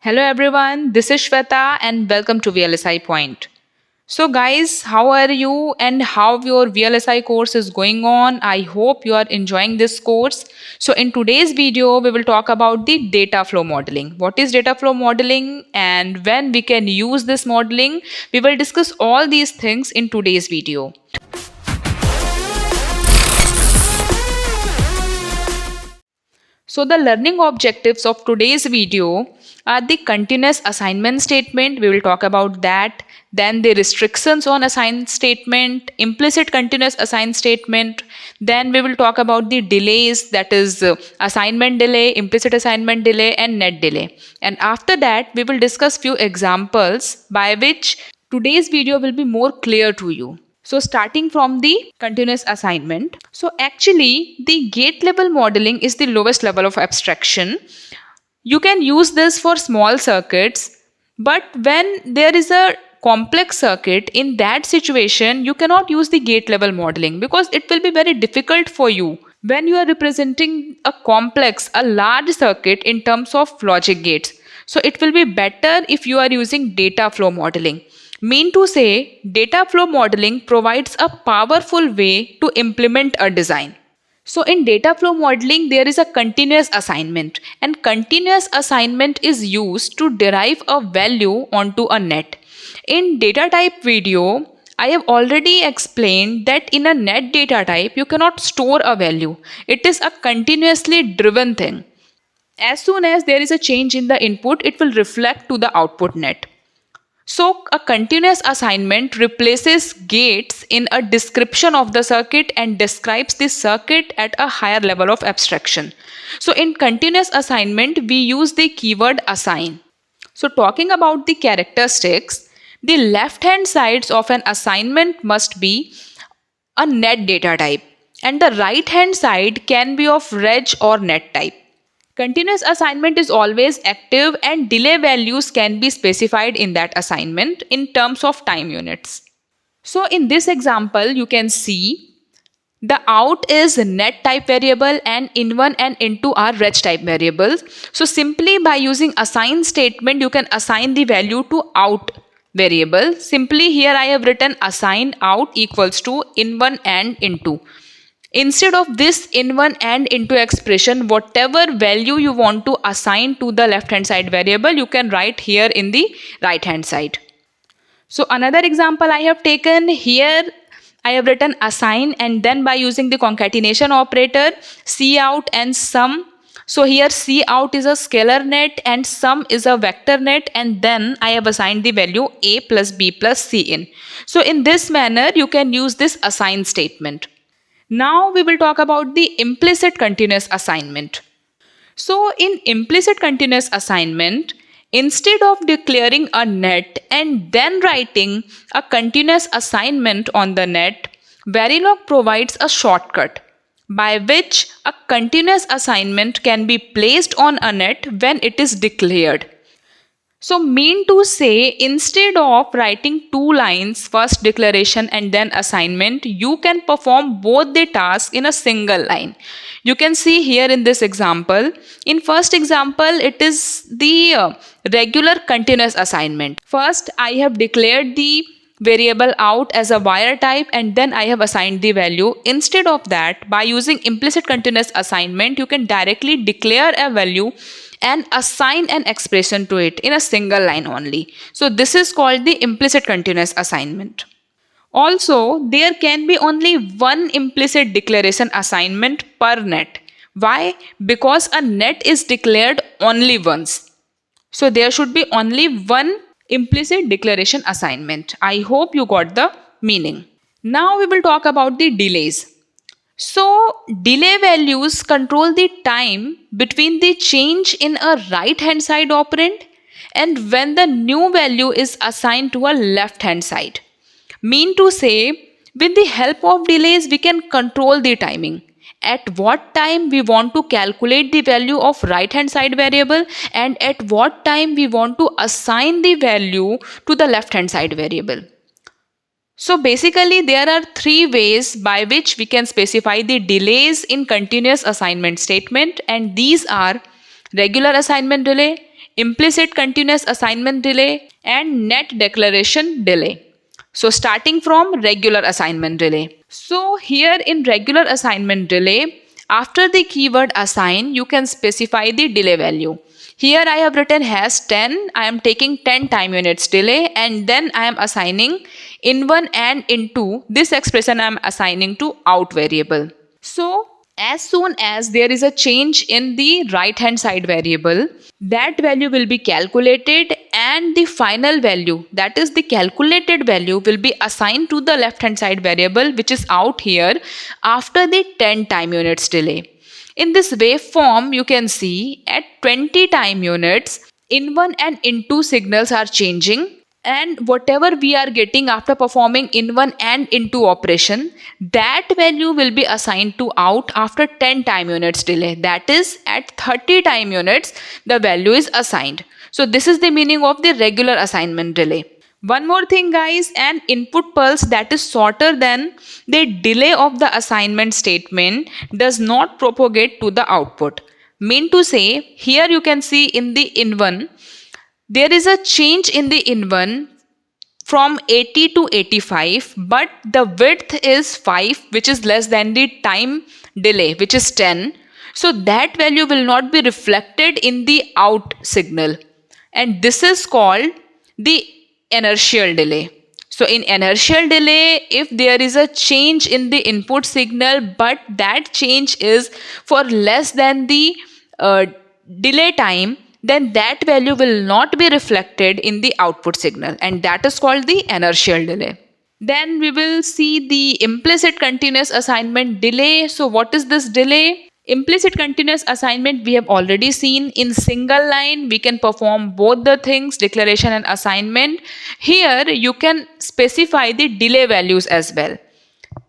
Hello everyone, this is Shweta and welcome to VLSI Point. So guys, how are you and how your VLSI course is going on? I hope you are enjoying this course. So in today's video, we will talk about the data flow modeling. What is data flow modeling and when we can use this modeling? We will discuss all these things in today's video. So the learning objectives of today's video are the continuous assignment statement. We will talk about that. Then the restrictions on assigned statement, implicit continuous assigned statement. Then we will talk about the delays, that is assignment delay, implicit assignment delay and net delay. And after that, we will discuss few examples by which today's video will be more clear to you. So starting from the continuous assignment. So actually the gate level modeling is the lowest level of abstraction. You can use this for small circuits, but when there is a complex circuit, in that situation you cannot use the gate level modeling because it will be very difficult for you when you are representing a complex, a large circuit in terms of logic gates. So it will be better if you are using data flow modeling. Mean to say, data flow modeling provides a powerful way to implement a design. So in data flow modeling, there is a continuous assignment, and continuous assignment is used to derive a value onto a net. In data type video, I have already explained that in a net data type, you cannot store a value. It is a continuously driven thing. As soon as there is a change in the input, it will reflect to the output net. So a continuous assignment replaces gates in a description of the circuit and describes the circuit at a higher level of abstraction. So in continuous assignment, we use the keyword assign. So talking about the characteristics, the left hand sides of an assignment must be a net data type and the right hand side can be of reg or net type. Continuous assignment is always active and delay values can be specified in that assignment in terms of time units. So in this example, you can see the out is net type variable and in1 and in2 are reg type variables. So simply by using assign statement, you can assign the value to out variable. Simply here I have written assign out equals to in1 and in2. Instead of this in1 and in2 expression, whatever value you want to assign to the left hand side variable, you can write here in the right hand side. So another example I have taken here, I have written assign and then by using the concatenation operator, cout and sum. So here cout is a scalar net and sum is a vector net, and then I have assigned the value a plus b plus c in. So in this manner, you can use this assign statement. Now we will talk about the implicit continuous assignment. So in implicit continuous assignment, instead of declaring a net and then writing a continuous assignment on the net, Verilog provides a shortcut by which a continuous assignment can be placed on a net when it is declared. So mean to say, instead of writing two lines, first declaration and then assignment, you can perform both the tasks in a single line. You can see here in this example. In first example, it is the regular continuous assignment. First, I have declared the variable out as a wire type and then I have assigned the value. Instead of that, by using implicit continuous assignment, you can directly declare a value and assign an expression to it in a single line only. So this is called the implicit continuous assignment. Also, there can be only one implicit declaration assignment per net. Why? Because a net is declared only once. So there should be only one implicit declaration assignment. I hope you got the meaning. Now we will talk about the delays. So delay values control the time between the change in a right hand side operand and when the new value is assigned to a left hand side. Mean to say, with the help of delays, we can control the timing. At what time we want to calculate the value of right hand side variable and at what time we want to assign the value to the left hand side variable. So basically there are three ways by which we can specify the delays in continuous assignment statement, and these are regular assignment delay, implicit continuous assignment delay, and net declaration delay. So starting from regular assignment delay. So here in regular assignment delay, after the keyword assign, you can specify the delay value. Here I have written has 10, I am taking 10 time units delay, and then I am assigning in1 and in2. This expression I am assigning to out variable. So as soon as there is a change in the right hand side variable, that value will be calculated and the final value, that is the calculated value, will be assigned to the left hand side variable, which is out here, after the 10 time units delay. In this waveform, you can see at 20 time units, in1 and in2 signals are changing, and whatever we are getting after performing in1 and in2 operation, that value will be assigned to out after 10 time units delay. That is, at 30 time units, the value is assigned. So this is the meaning of the regular assignment delay. One more thing guys, an input pulse that is shorter than the delay of the assignment statement does not propagate to the output. Mean to say, here you can see in the in1, there is a change in the in1 from 80 to 85, but the width is 5, which is less than the time delay, which is 10. So that value will not be reflected in the out signal. And this is called the inertial delay. So in inertial delay, if there is a change in the input signal, but that change is for less than the delay time, then that value will not be reflected in the output signal, and that is called the inertial delay. Then we will see the implicit continuous assignment delay. So what is this delay? Implicit continuous assignment we have already seen. In single line we can perform both the things, declaration and assignment. Here you can specify the delay values as well.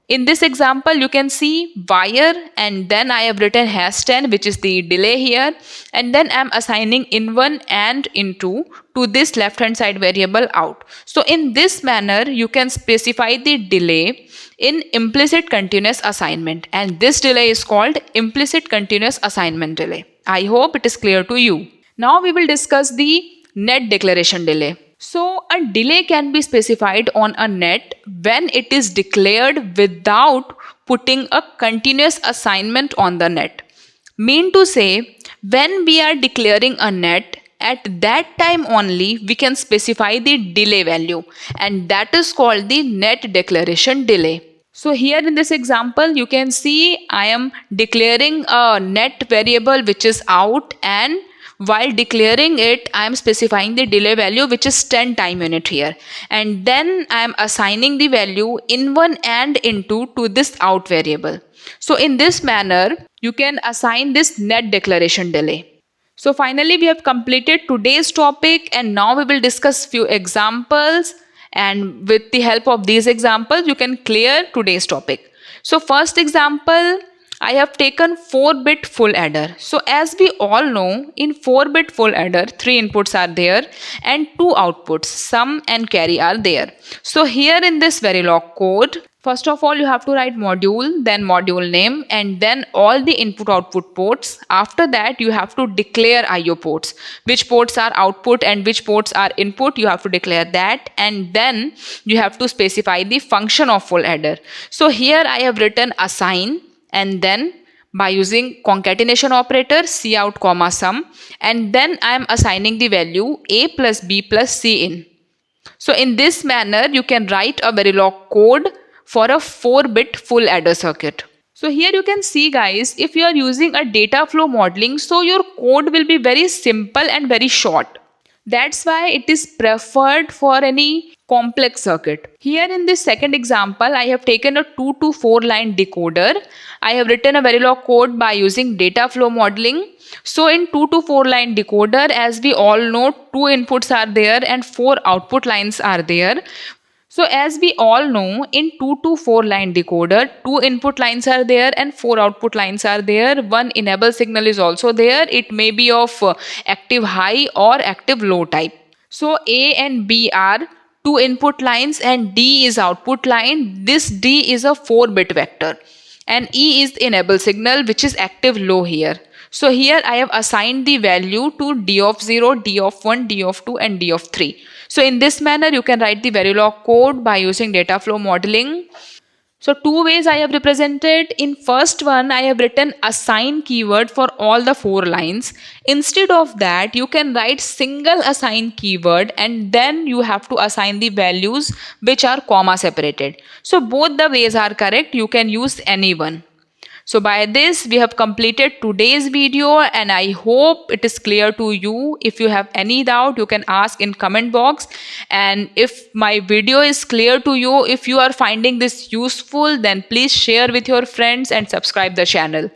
In this example, you can see wire, and then I have written has 10, which is the delay here, and then I am assigning in1 and in2 to this left hand side variable out. So in this manner, you can specify the delay in implicit continuous assignment, and this delay is called implicit continuous assignment delay. I hope it is clear to you. Now we will discuss the net declaration delay. So a delay can be specified on a net when it is declared without putting a continuous assignment on the net. Mean to say, when we are declaring a net, at that time only we can specify the delay value, and that is called the net declaration delay. So here in this example, you can see I am declaring a net variable which is out, and while declaring it, I am specifying the delay value, which is 10 time unit here. And then I am assigning the value in1 and in2 to this out variable. So in this manner, you can assign this net declaration delay. So finally, we have completed today's topic, and now we will discuss few examples. And with the help of these examples, you can clear today's topic. So first example, I have taken 4-bit full adder. So as we all know, in 4-bit full adder, 3 inputs are there and 2 outputs, sum and carry, are there. So here in this Verilog code, first of all you have to write module, then module name, and then all the input output ports. After that you have to declare IO ports. Which ports are output and which ports are input, you have to declare that, and then you have to specify the function of full adder. So here I have written assign, and then by using concatenation operator cout comma sum, and then I am assigning the value a plus b plus c in. So in this manner you can write a Verilog code for a 4-bit full adder circuit. So here you can see guys, if you are using a Dataflow modeling, so your code will be very simple and very short. That's why it is preferred for any complex circuit. Here in this second example, I have taken a 2 to 4 line decoder. I have written a Verilog code by using Dataflow modeling. So in 2 to 4 line decoder, as we all know, 2 inputs are there and 4 output lines are there. So as we all know, in 2 to 4 line decoder, 2 input lines are there and 4 output lines are there. One enable signal is also there. It may be of active high or active low type. So A and B are 2 input lines and D is output line. This D is a 4-bit vector, and E is the enable signal, which is active low here. So here I have assigned the value to d of 0, d of 1, d of 2 and d of 3. So in this manner you can write the Verilog code by using Dataflow modeling. So two ways I have represented. In first one, I have written assign keyword for all the 4 lines. Instead of that, you can write single assign keyword and then you have to assign the values which are comma separated. So both the ways are correct. You can use any one. So by this we have completed today's video and I hope it is clear to you. If you have any doubt you can ask in comment box, and if my video is clear to you, if you are finding this useful, then please share with your friends and subscribe the channel.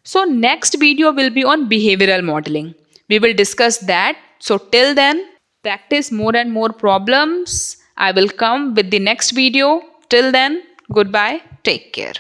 So next video will be on behavioral modeling. We will discuss that. So till then, practice more and more problems. I will come with the next video. Till then, goodbye. Take care.